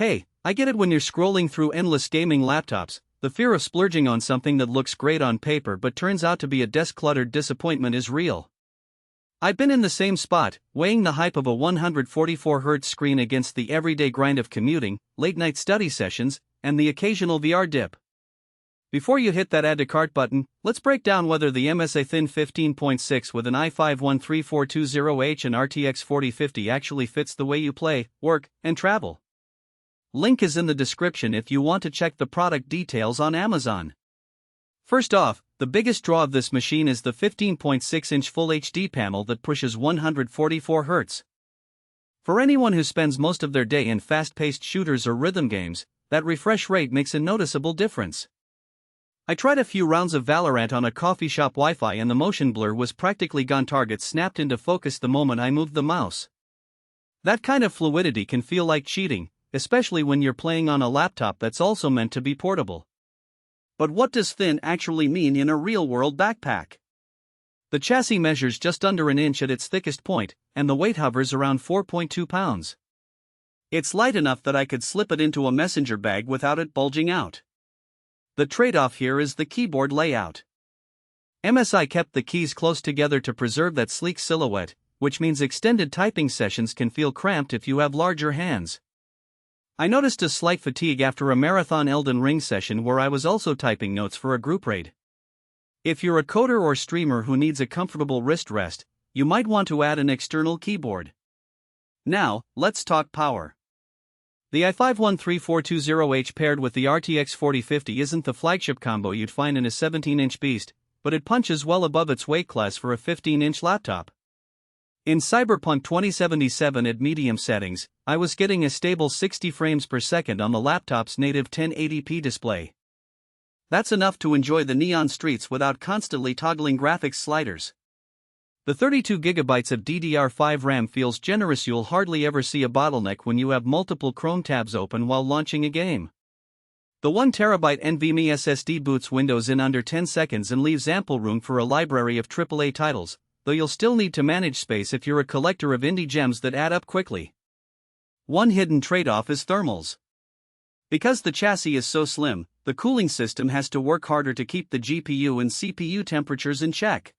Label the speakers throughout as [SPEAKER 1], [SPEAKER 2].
[SPEAKER 1] Hey, I get it when you're scrolling through endless gaming laptops, the fear of splurging on something that looks great on paper but turns out to be a desk-cluttered disappointment is real. I've been in the same spot, weighing the hype of a 144Hz screen against the everyday grind of commuting, late-night study sessions, and the occasional VR dip. Before you hit that add to cart button, let's break down whether the MSI Thin 15.6 with an i5-13420H and RTX 4050 actually fits the way you play, work, and travel. Link is in the description if you want to check the product details on Amazon. First off, the biggest draw of this machine is the 15.6-inch Full HD panel that pushes 144Hz. For anyone who spends most of their day in fast-paced shooters or rhythm games, that refresh rate makes a noticeable difference. I tried a few rounds of Valorant on a coffee shop Wi-Fi and the motion blur was practically gone. Target snapped into focus the moment I moved the mouse. That kind of fluidity can feel like cheating, especially when you're playing on a laptop that's also meant to be portable. But what does thin actually mean in a real-world backpack? The chassis measures just under an inch at its thickest point, and the weight hovers around 4.2 pounds. It's light enough that I could slip it into a messenger bag without it bulging out. The trade-off here is the keyboard layout. MSI kept the keys close together to preserve that sleek silhouette, which means extended typing sessions can feel cramped if you have larger hands. I noticed a slight fatigue after a marathon Elden Ring session where I was also typing notes for a group raid. If you're a coder or streamer who needs a comfortable wrist rest, you might want to add an external keyboard. Now, let's talk power. The i5-13420H paired with the RTX 4050 isn't the flagship combo you'd find in a 17-inch beast, but it punches well above its weight class for a 15-inch laptop. In Cyberpunk 2077 at medium settings, I was getting a stable 60 frames per second on the laptop's native 1080p display. That's enough to enjoy the neon streets without constantly toggling graphics sliders. The 32GB of DDR5 RAM feels generous. You'll hardly ever see a bottleneck when you have multiple Chrome tabs open while launching a game. The 1TB NVMe SSD boots Windows in under 10 seconds and leaves ample room for a library of AAA titles, though you'll still need to manage space if you're a collector of indie gems that add up quickly. One hidden trade-off is thermals. Because the chassis is so slim, the cooling system has to work harder to keep the GPU and CPU temperatures in check.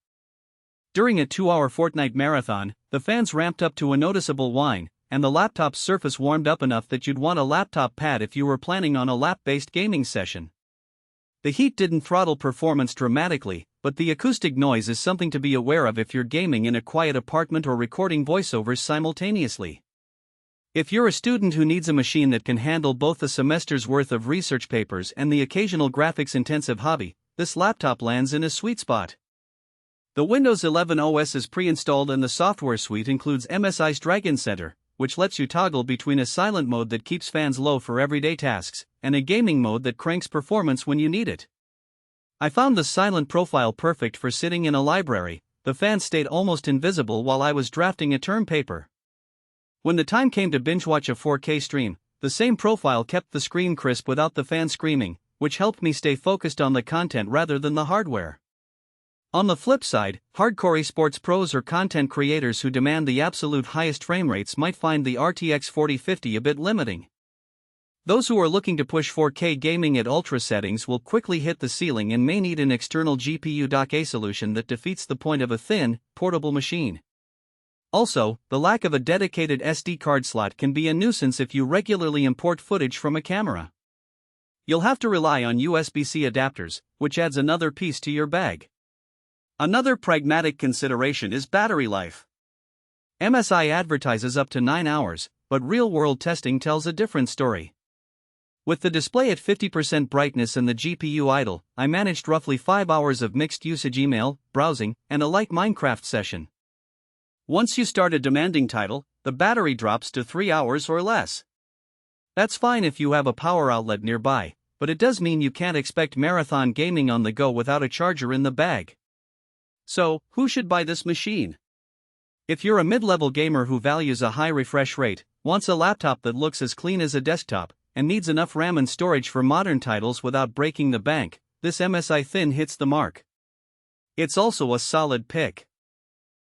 [SPEAKER 1] During a 2-hour Fortnite marathon, the fans ramped up to a noticeable whine, and the laptop's surface warmed up enough that you'd want a laptop pad if you were planning on a lap-based gaming session. The heat didn't throttle performance dramatically, but the acoustic noise is something to be aware of if you're gaming in a quiet apartment or recording voiceovers simultaneously. If you're a student who needs a machine that can handle both a semester's worth of research papers and the occasional graphics-intensive hobby, this laptop lands in a sweet spot. The Windows 11 OS is pre-installed and the software suite includes MSI's Dragon Center, which lets you toggle between a silent mode that keeps fans low for everyday tasks, and a gaming mode that cranks performance when you need it. I found the silent profile perfect for sitting in a library. The fan stayed almost invisible while I was drafting a term paper. When the time came to binge-watch a 4K stream, the same profile kept the screen crisp without the fan screaming, which helped me stay focused on the content rather than the hardware. On the flip side, hardcore esports pros or content creators who demand the absolute highest frame rates might find the RTX 4050 a bit limiting. Those who are looking to push 4K gaming at ultra settings will quickly hit the ceiling and may need an external GPU dock-A solution that defeats the point of a thin, portable machine. Also, the lack of a dedicated SD card slot can be a nuisance if you regularly import footage from a camera. You'll have to rely on USB-C adapters, which adds another piece to your bag. Another pragmatic consideration is battery life. MSI advertises up to 9 hours, but real-world testing tells a different story. With the display at 50% brightness and the GPU idle, I managed roughly 5 hours of mixed-usage email, browsing, and a light Minecraft session. Once you start a demanding title, the battery drops to 3 hours or less. That's fine if you have a power outlet nearby, but it does mean you can't expect marathon gaming on the go without a charger in the bag. So, who should buy this machine? If you're a mid-level gamer who values a high refresh rate, wants a laptop that looks as clean as a desktop, and needs enough RAM and storage for modern titles without breaking the bank, this MSI Thin hits the mark. It's also a solid pick.